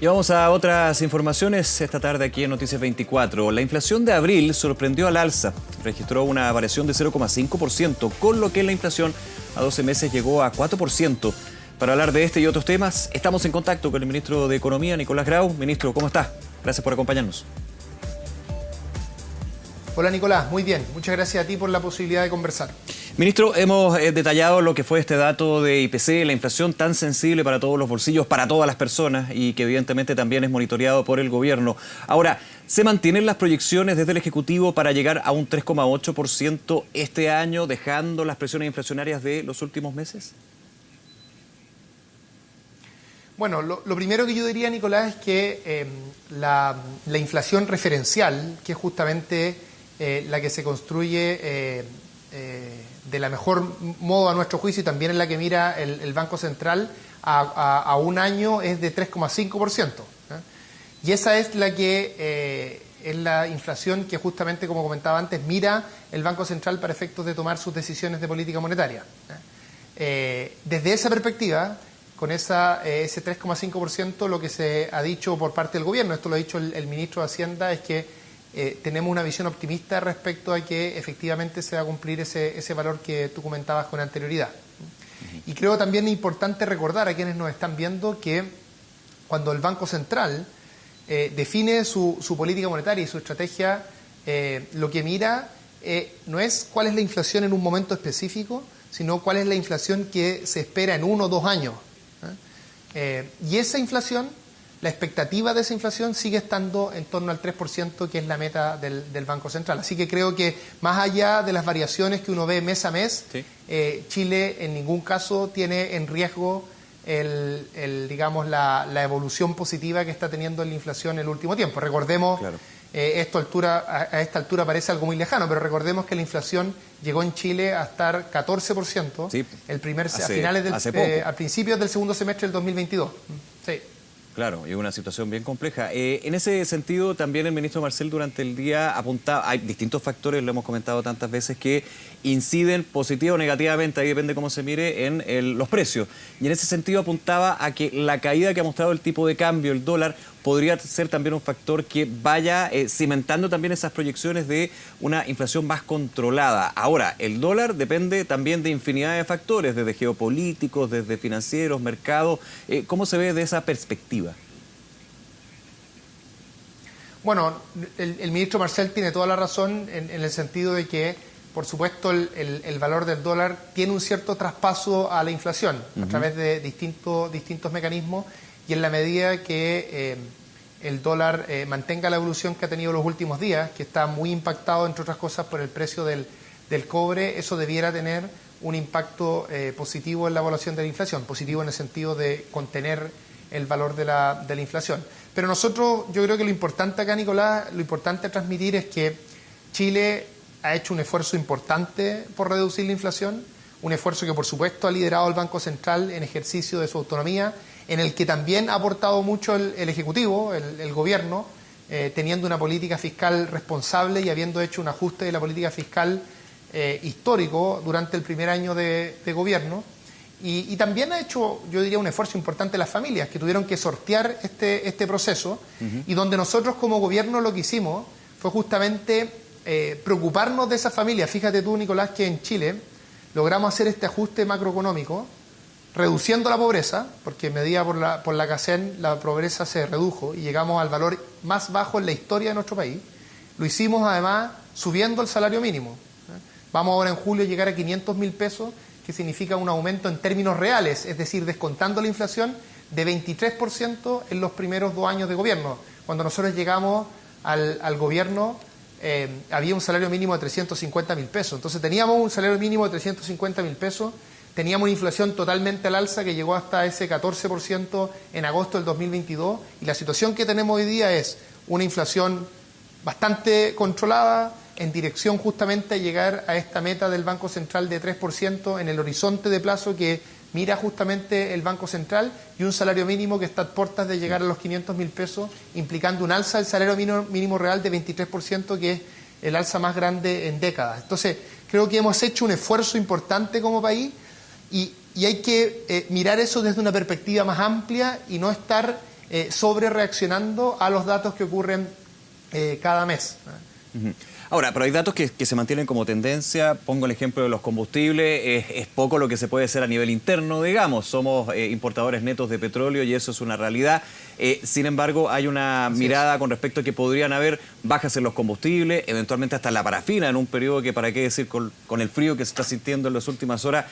Y vamos a otras informaciones esta tarde aquí en Noticias 24. La inflación de abril sorprendió al alza. Registró una variación de 0,5%, con lo que la inflación a 12 meses llegó a 4%. Para hablar de este y otros temas, estamos en contacto con el ministro de Economía, Nicolás Grau. Ministro, ¿cómo está? Gracias por acompañarnos. Hola Nicolás, muy bien. Muchas gracias a ti por la posibilidad de conversar. Ministro, hemos detallado lo que fue este dato de IPC, la inflación tan sensible para todos los bolsillos, para todas las personas y que evidentemente también es monitoreado por el gobierno. Ahora, ¿se mantienen las proyecciones desde el Ejecutivo para llegar a un 3,8% este año, dejando las presiones inflacionarias de los últimos meses? Bueno, lo primero que yo diría, Nicolás, es que la inflación referencial, que es justamente la que se construye de la mejor modo a nuestro juicio y también es la que mira el Banco Central a un año, es de 3,5%. Y esa es la que es la inflación que justamente, como comentaba antes, mira el Banco Central para efectos de tomar sus decisiones de política monetaria. Desde esa perspectiva, con ese 3,5%, lo que se ha dicho por parte del gobierno, esto lo ha dicho el ministro de Hacienda, es que tenemos una visión optimista respecto a que efectivamente se va a cumplir ese valor que tú comentabas con anterioridad. Y creo también importante recordar a quienes nos están viendo que cuando el Banco Central define su política monetaria y su estrategia, lo que mira no es cuál es la inflación en un momento específico, sino cuál es la inflación que se espera en 1 o 2 años. Y esa inflación, la expectativa de esa inflación sigue estando en torno al 3%, que es la meta del Banco Central. Así que creo que más allá de las variaciones que uno ve mes a mes, sí, Chile en ningún caso tiene en riesgo digamos, la evolución positiva que está teniendo en la inflación en el último tiempo. Recordemos, claro, a esta altura parece algo muy lejano, pero recordemos que la inflación llegó en Chile a estar 14%, sí, a principios del segundo semestre del 2022. Sí. Claro, y una situación bien compleja. En ese sentido, también el ministro Marcel durante el día apuntaba, hay distintos factores, lo hemos comentado tantas veces, que inciden positiva o negativamente, ahí depende cómo se mire, en los precios. Y en ese sentido apuntaba a que la caída que ha mostrado el tipo de cambio, el dólar, podría ser también un factor que vaya cimentando también esas proyecciones de una inflación más controlada. Ahora, el dólar depende también de infinidad de factores, desde geopolíticos, desde financieros, mercados. ¿Cómo se ve de esa perspectiva? Bueno, el ministro Marcel tiene toda la razón en el sentido de que, por supuesto, el valor del dólar tiene un cierto traspaso a la inflación a través de distintos mecanismos, y en la medida que el dólar mantenga la evolución que ha tenido los últimos días, que está muy impactado, entre otras cosas, por el precio del cobre, eso debiera tener un impacto positivo en la evaluación de la inflación, positivo en el sentido de contener el valor de la inflación. Pero nosotros, yo creo que lo importante acá, Nicolás, lo importante a transmitir es que Chile ha hecho un esfuerzo importante por reducir la inflación, un esfuerzo que por supuesto ha liderado el Banco Central en ejercicio de su autonomía, en el que también ha aportado mucho el Ejecutivo, el Gobierno, teniendo una política fiscal responsable y habiendo hecho un ajuste de la política fiscal histórico durante el primer año de gobierno. Y también ha hecho, yo diría, un esfuerzo importante las familias que tuvieron que sortear este proceso, y donde nosotros como gobierno lo que hicimos fue justamente preocuparnos de esas familias. Fíjate tú, Nicolás, que en Chile logramos hacer este ajuste macroeconómico reduciendo la pobreza, porque medida por la CACEN la pobreza se redujo y llegamos al valor más bajo en la historia de nuestro país. Lo hicimos además subiendo el salario mínimo. Vamos ahora en julio a llegar a 500.000 pesos, que significa un aumento en términos reales, es decir, descontando la inflación, de 23% en los primeros 2 años de gobierno. Cuando nosotros llegamos al gobierno, había un salario mínimo de 350.000 pesos. Entonces teníamos un salario mínimo de 350.000 pesos, teníamos una inflación totalmente al alza que llegó hasta ese 14% en agosto del 2022, y la situación que tenemos hoy día es una inflación bastante controlada, en dirección justamente a llegar a esta meta del Banco Central de 3% en el horizonte de plazo que mira justamente el Banco Central, y un salario mínimo que está a puertas de llegar a los 500.000 pesos, implicando un alza del salario mínimo real de 23%, que es el alza más grande en décadas. Entonces, creo que hemos hecho un esfuerzo importante como país, y hay que mirar eso desde una perspectiva más amplia y no estar sobre reaccionando a los datos que ocurren cada mes. Ahora, pero hay datos que se mantienen como tendencia. Pongo el ejemplo de los combustibles. Es poco lo que se puede hacer a nivel interno, digamos. Somos importadores netos de petróleo y eso es una realidad. Sin embargo, hay una mirada con respecto a que podrían haber bajas en los combustibles, eventualmente hasta la parafina en un periodo que, para qué decir, con el frío que se está sintiendo en las últimas horas,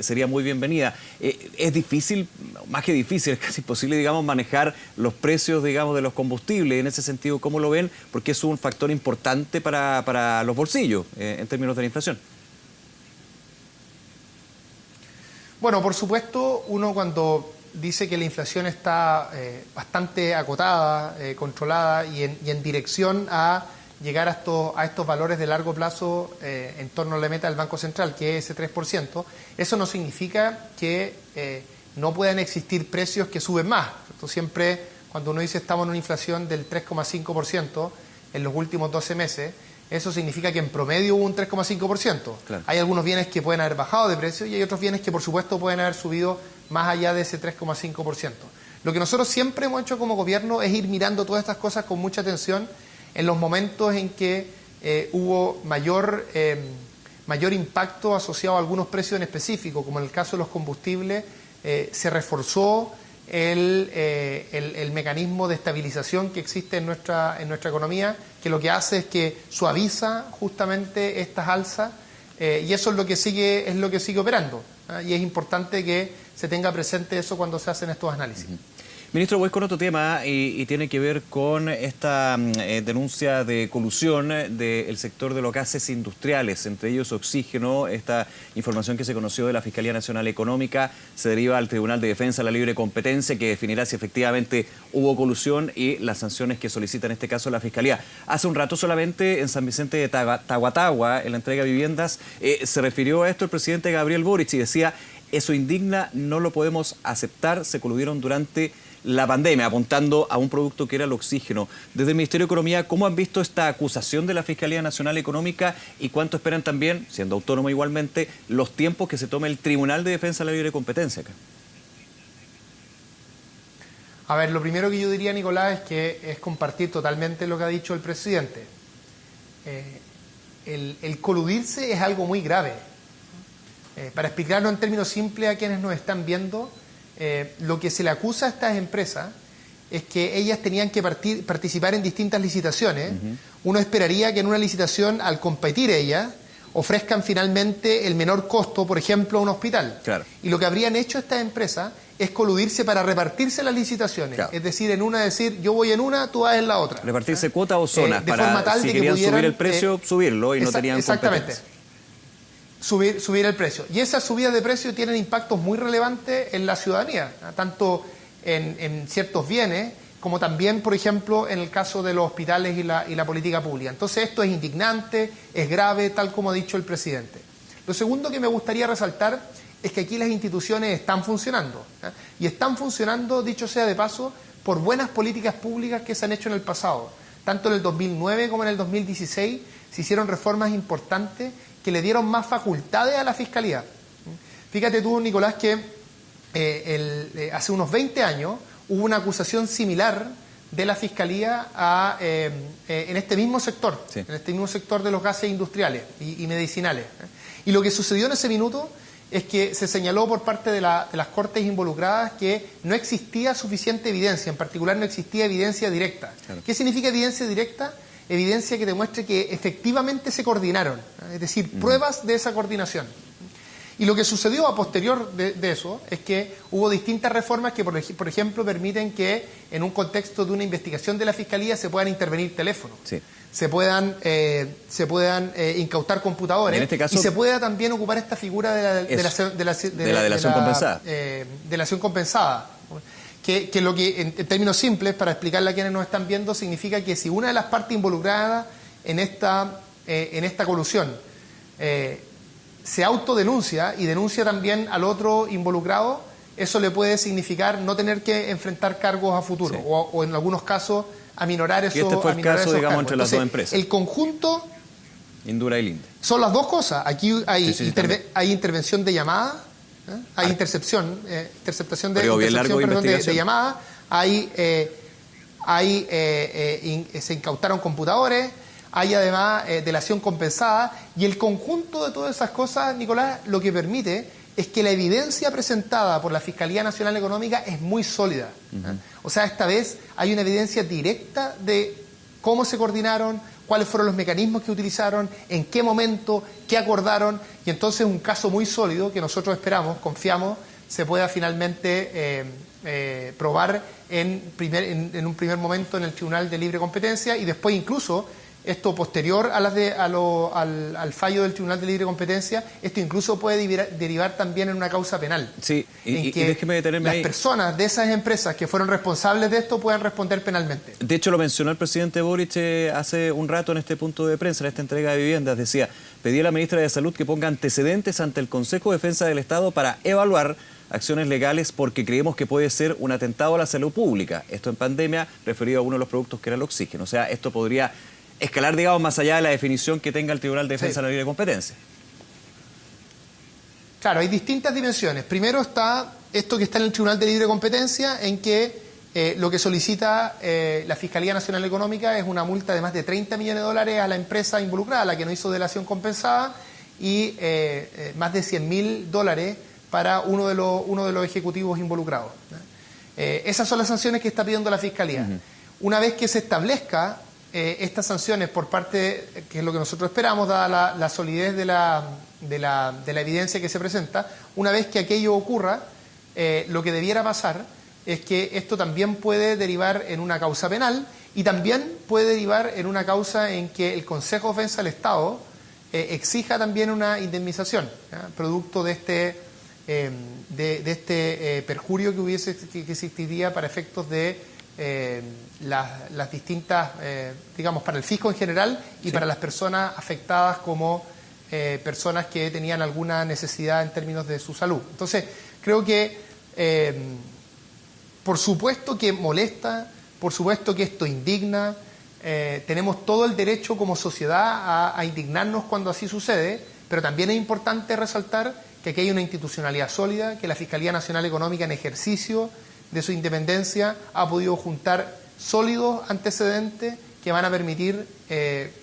sería muy bienvenida. Es difícil, más que difícil, es casi imposible, digamos, manejar los precios, digamos, de los combustibles. En ese sentido, ¿cómo lo ven? Porque es un factor importante para los bolsillos en términos de la inflación. Bueno, por supuesto, uno cuando dice que la inflación está bastante acotada, controlada y en dirección a llegar a estos valores de largo plazo en torno a la meta del Banco Central, que es ese 3%, eso no significa que no puedan existir precios que suben más. Entonces, siempre cuando uno dice estamos en una inflación del 3,5% en los últimos 12 meses, eso significa que en promedio hubo un 3,5%. Claro. Hay algunos bienes que pueden haber bajado de precio y hay otros bienes que por supuesto pueden haber subido más allá de ese 3,5%. Lo que nosotros siempre hemos hecho como gobierno es ir mirando todas estas cosas con mucha atención en los momentos en que hubo mayor impacto asociado a algunos precios en específico, como en el caso de los combustibles, se reforzó el mecanismo de estabilización que existe en nuestra economía, que lo que hace es que suaviza justamente estas alzas y eso es lo que sigue operando, ¿eh? Y es importante que se tenga presente eso cuando se hacen estos análisis. Ministro, voy con otro tema y tiene que ver con esta denuncia de colusión del sector de los gases industriales, entre ellos oxígeno. Esta información que se conoció de la Fiscalía Nacional Económica se deriva al Tribunal de Defensa de la Libre Competencia, que definirá si efectivamente hubo colusión y las sanciones que solicita en este caso la Fiscalía. Hace un rato solamente en San Vicente de Tahuatahua, en la entrega de viviendas, se refirió a esto el presidente Gabriel Boric y decía: eso indigna, no lo podemos aceptar, se coludieron durante la pandemia, apuntando a un producto que era el oxígeno. Desde el Ministerio de Economía, ¿cómo han visto esta acusación de la Fiscalía Nacional Económica y cuánto esperan también, siendo autónomo igualmente, los tiempos que se tome el Tribunal de Defensa de la Libre Competencia acá? A ver, lo primero que yo diría, Nicolás, es que es compartir totalmente lo que ha dicho el presidente. El coludirse es algo muy grave. Para explicarlo en términos simples a quienes nos están viendo, lo que se le acusa a estas empresas es que ellas tenían que participar en distintas licitaciones. Uno esperaría que en una licitación, al competir ellas, ofrezcan finalmente el menor costo, por ejemplo, a un hospital. Claro. Y lo que habrían hecho estas empresas es coludirse para repartirse las licitaciones. Claro. Es decir, en una decir, yo voy en una, tú vas en la otra. Repartirse cuotas o zonas de para, forma tal si de querían que pudieran, subir el precio, subirlo y no tenían exactamente. Subir el precio. Y esas subidas de precio tienen impactos muy relevantes en la ciudadanía, tanto en ciertos bienes, como también, por ejemplo, en el caso de los hospitales y la política pública. Entonces esto es indignante, es grave, tal como ha dicho el presidente. Lo segundo que me gustaría resaltar es que aquí las instituciones están funcionando, ¿eh? Y están funcionando, dicho sea de paso, por buenas políticas públicas que se han hecho en el pasado. Tanto en el 2009 como en el 2016 se hicieron reformas importantes que le dieron más facultades a la Fiscalía. Fíjate tú, Nicolás, que hace unos 20 años hubo una acusación similar de la Fiscalía en este mismo sector, sí, en este mismo sector de los gases industriales y medicinales. Y lo que sucedió en ese minuto es que se señaló por parte de las Cortes involucradas que no existía suficiente evidencia, en particular no existía evidencia directa. Claro. ¿Qué significa evidencia directa? Evidencia que demuestre que efectivamente se coordinaron, es decir, pruebas de esa coordinación. Y lo que sucedió a posterior de eso es que hubo distintas reformas que, por ejemplo, permiten que en un contexto de una investigación de la Fiscalía se puedan intervenir teléfonos, sí, se puedan incautar computadores, en este caso, y se pueda también ocupar esta figura de la delación compensada. Delación compensada. Que lo que, en términos simples, para explicarle a quienes nos están viendo, significa que si una de las partes involucradas en esta colusión se autodenuncia y denuncia también al otro involucrado, eso le puede significar no tener que enfrentar cargos a futuro, sí, o en algunos casos aminorar esos cargos. Y este fue el caso, digamos, entre las dos empresas. El conjunto... Indura y Linde. Son las dos cosas. Aquí hay intervención de llamada, hay interceptación de llamada, Se incautaron computadores, hay además delación compensada, y el conjunto de todas esas cosas, Nicolás, lo que permite es que la evidencia presentada por la Fiscalía Nacional Económica es muy sólida. O sea, esta vez hay una evidencia directa de cómo se coordinaron, cuáles fueron los mecanismos que utilizaron, en qué momento, qué acordaron, y entonces un caso muy sólido que nosotros esperamos, confiamos, se pueda finalmente probar en un primer momento en el Tribunal de Libre Competencia, y después incluso, esto posterior al fallo del Tribunal de Libre Competencia, esto incluso puede derivar también en una causa penal. Sí, y que déjeme detenerme las ahí. personas de esas empresas que fueron responsables de esto puedan responder penalmente. De hecho, lo mencionó el presidente Boric hace un rato en este punto de prensa, en esta entrega de viviendas. Decía, pedí a la ministra de Salud que ponga antecedentes ante el Consejo de Defensa del Estado para evaluar acciones legales porque creemos que puede ser un atentado a la salud pública. Esto en pandemia, referido a uno de los productos que era el oxígeno. O sea, esto podría escalar, digamos, más allá de la definición que tenga el Tribunal de Defensa de la Libre Competencia. Claro, hay distintas dimensiones. Primero está esto que está en el Tribunal de Libre Competencia, en que lo que solicita la Fiscalía Nacional Económica es una multa de más de 30 millones de dólares a la empresa involucrada, la que no hizo delación compensada, y más de 100.000 dólares para uno de los ejecutivos involucrados. Esas son las sanciones que está pidiendo la Fiscalía. Una vez que se establezca estas sanciones por parte, que es lo que nosotros esperamos, dada la solidez de la evidencia que se presenta, una vez que aquello ocurra, lo que debiera pasar es que esto también puede derivar en una causa penal y también puede derivar en una causa en que el Consejo de Defensa del Estado exija también una indemnización, ¿ya? Producto de este perjurio que existiría para efectos de las distintas, digamos, para el fisco en general y para las personas afectadas como personas que tenían alguna necesidad en términos de su salud. Entonces, creo que por supuesto que molesta, por supuesto que esto indigna, tenemos todo el derecho como sociedad a indignarnos cuando así sucede, pero también es importante resaltar que aquí hay una institucionalidad sólida, que la Fiscalía Nacional Económica, en ejercicio de su independencia, ha podido juntar sólidos antecedentes que van a permitir,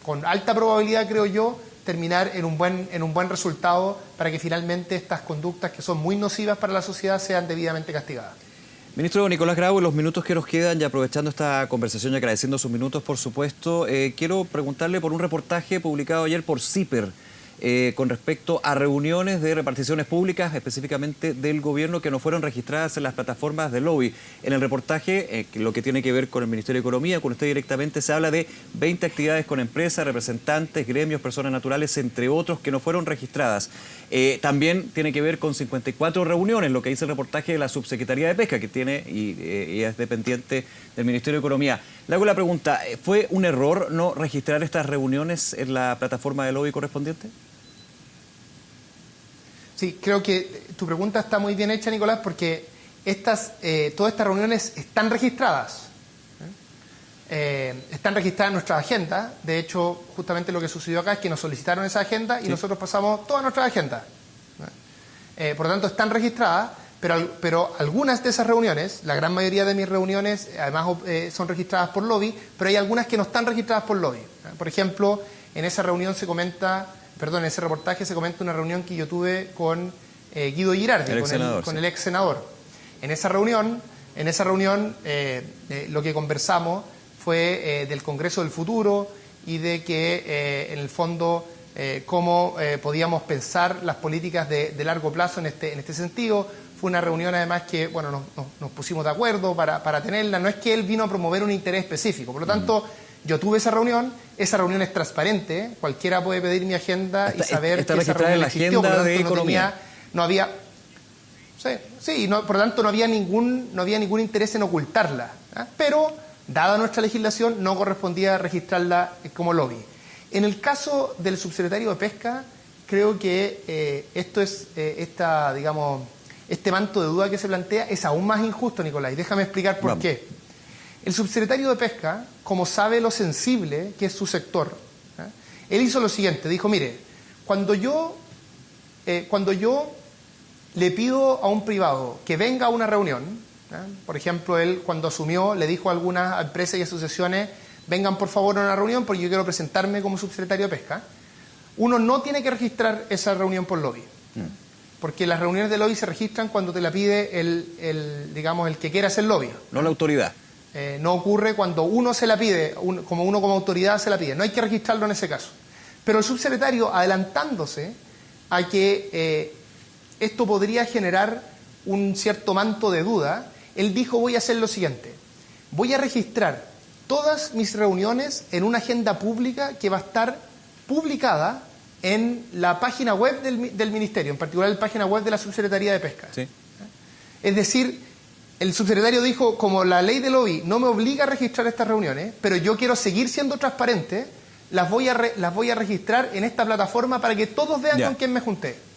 con alta probabilidad, creo yo, terminar en un buen resultado para que finalmente estas conductas que son muy nocivas para la sociedad sean debidamente castigadas. Ministro Nicolás Grau, en los minutos que nos quedan, y aprovechando esta conversación y agradeciendo sus minutos, por supuesto, quiero preguntarle por un reportaje publicado ayer por CIPER, con respecto a reuniones de reparticiones públicas, específicamente del gobierno, que no fueron registradas en las plataformas de lobby. En el reportaje, lo que tiene que ver con el Ministerio de Economía, con usted directamente, se habla de 20 actividades con empresas, representantes, gremios, personas naturales, entre otros, que no fueron registradas. También tiene que ver con 54 reuniones, lo que dice el reportaje de la Subsecretaría de Pesca, que tiene y es dependiente del Ministerio de Economía. Le hago la pregunta, ¿fue un error no registrar estas reuniones en la plataforma de lobby correspondiente? Sí, creo que tu pregunta está muy bien hecha, Nicolás, porque todas estas reuniones están registradas. Están registradas en nuestra agenda. De hecho, justamente lo que sucedió acá es que nos solicitaron esa agenda y nosotros pasamos toda nuestra agenda. Por lo tanto, están registradas, pero algunas de esas reuniones, la gran mayoría de mis reuniones, además son registradas por lobby, pero hay algunas que no están registradas por lobby. Por ejemplo, en esa reunión en ese reportaje se comenta una reunión que yo tuve con Guido Girardi, con el ex senador. En esa reunión lo que conversamos fue del Congreso del Futuro y de que, en el fondo, cómo podíamos pensar las políticas de largo plazo en este sentido. Fue una reunión, además, que nos pusimos de acuerdo para tenerla. No es que él vino a promover un interés específico. Por lo tanto, yo tuve esa reunión es transparente, cualquiera puede pedir mi agenda y saber que esa reunión existió. Por lo tanto, no había por lo tanto no había ningún interés en ocultarla, pero dada nuestra legislación no correspondía registrarla como lobby. En el caso del subsecretario de Pesca, creo que este manto de duda que se plantea es aún más injusto, Nicolás, y déjame explicar por qué. El subsecretario de Pesca, como sabe lo sensible que es su sector, él hizo lo siguiente, dijo, mire, cuando yo le pido a un privado que venga a una reunión, Por ejemplo, él cuando asumió le dijo a algunas empresas y asociaciones, vengan por favor a una reunión porque yo quiero presentarme como subsecretario de Pesca. Uno no tiene que registrar esa reunión por lobby, porque las reuniones de lobby se registran cuando te la pide digamos, el que quiera hacer lobby. No la autoridad. No ocurre cuando uno se la pide, como uno como autoridad se la pide. No hay que registrarlo en ese caso. Pero el subsecretario, adelantándose a que esto podría generar un cierto manto de duda, él dijo, voy a hacer lo siguiente, voy a registrar todas mis reuniones en una agenda pública que va a estar publicada en la página web del Ministerio, en particular la página web de la Subsecretaría de Pesca. Sí. Es decir, el subsecretario dijo, como la ley de lobby no me obliga a registrar estas reuniones, pero yo quiero seguir siendo transparente, las voy a registrar en esta plataforma para que todos vean con quién me junté.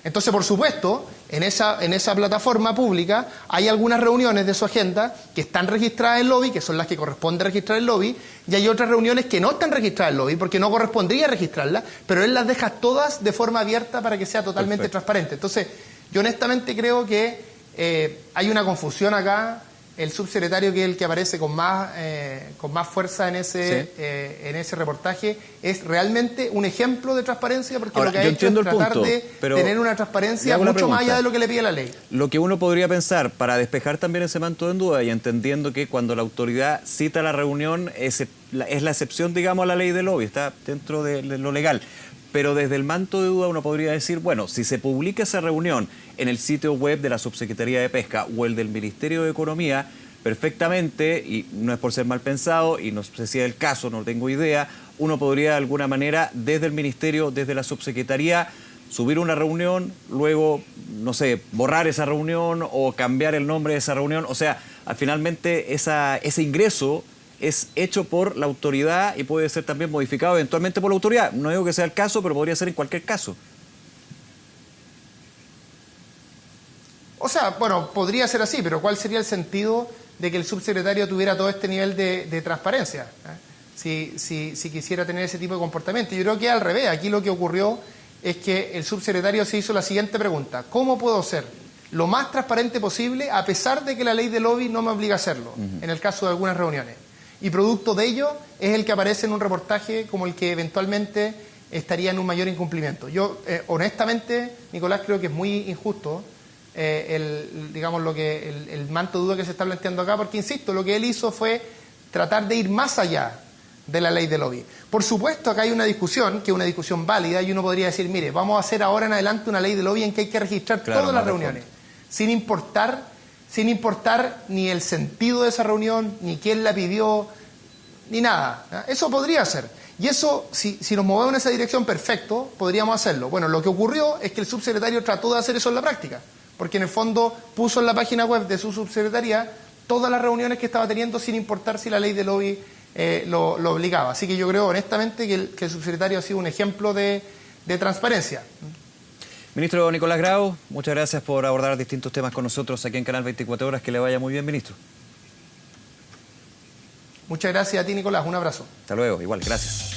Entonces, por supuesto, en esa plataforma pública hay algunas reuniones de su agenda que están registradas en lobby, que son las que corresponde registrar en lobby, y hay otras reuniones que no están registradas en lobby porque no correspondría registrarlas, pero él las deja todas de forma abierta para que sea totalmente transparente. Entonces, yo honestamente creo que hay una confusión acá. El subsecretario, que es el que aparece con más fuerza en ese reportaje, es realmente un ejemplo de transparencia, porque ahora, lo que ha hecho es tratar de tener una transparencia mucho más allá de lo que le pide la ley. Lo que uno podría pensar, para despejar también ese manto de duda, y entendiendo que cuando la autoridad cita la reunión es la excepción, digamos, a la ley del lobby, está dentro de lo legal. Pero desde el manto de duda uno podría decir, bueno, si se publica esa reunión en el sitio web de la Subsecretaría de Pesca o el del Ministerio de Economía, perfectamente, y no es por ser mal pensado, y no sé si es el caso, no tengo idea, uno podría de alguna manera desde el Ministerio, desde la Subsecretaría, subir una reunión, luego, no sé, borrar esa reunión o cambiar el nombre de esa reunión. O sea, finalmente ese ingreso es hecho por la autoridad y puede ser también modificado eventualmente por la autoridad. No digo que sea el caso, pero podría ser en cualquier caso. O sea, bueno, podría ser así, pero ¿cuál sería el sentido de que el subsecretario tuviera todo este nivel de transparencia? Si quisiera tener ese tipo de comportamiento. Yo creo que al revés. Aquí lo que ocurrió es que el subsecretario se hizo la siguiente pregunta: ¿cómo puedo ser lo más transparente posible a pesar de que la ley de lobby no me obliga a hacerlo, en el caso de algunas reuniones? Y producto de ello es el que aparece en un reportaje como el que eventualmente estaría en un mayor incumplimiento. Yo, honestamente, Nicolás, creo que es muy injusto el manto de duda que se está planteando acá, porque, insisto, lo que él hizo fue tratar de ir más allá de la ley de lobby. Por supuesto, acá hay una discusión, que es una discusión válida, y uno podría decir, mire, vamos a hacer ahora en adelante una ley de lobby en que hay que registrar todas las reuniones, sin importar ni el sentido de esa reunión, ni quién la pidió, ni nada. Eso podría ser. Y eso, si nos movemos en esa dirección, perfecto, podríamos hacerlo. Bueno, lo que ocurrió es que el subsecretario trató de hacer eso en la práctica, porque en el fondo puso en la página web de su subsecretaría todas las reuniones que estaba teniendo, sin importar si la ley de lobby lo obligaba. Así que yo creo honestamente que el subsecretario ha sido un ejemplo de transparencia. Ministro Nicolás Grau, muchas gracias por abordar distintos temas con nosotros aquí en Canal 24 Horas. Que le vaya muy bien, ministro. Muchas gracias a ti, Nicolás. Un abrazo. Hasta luego. Igual, gracias.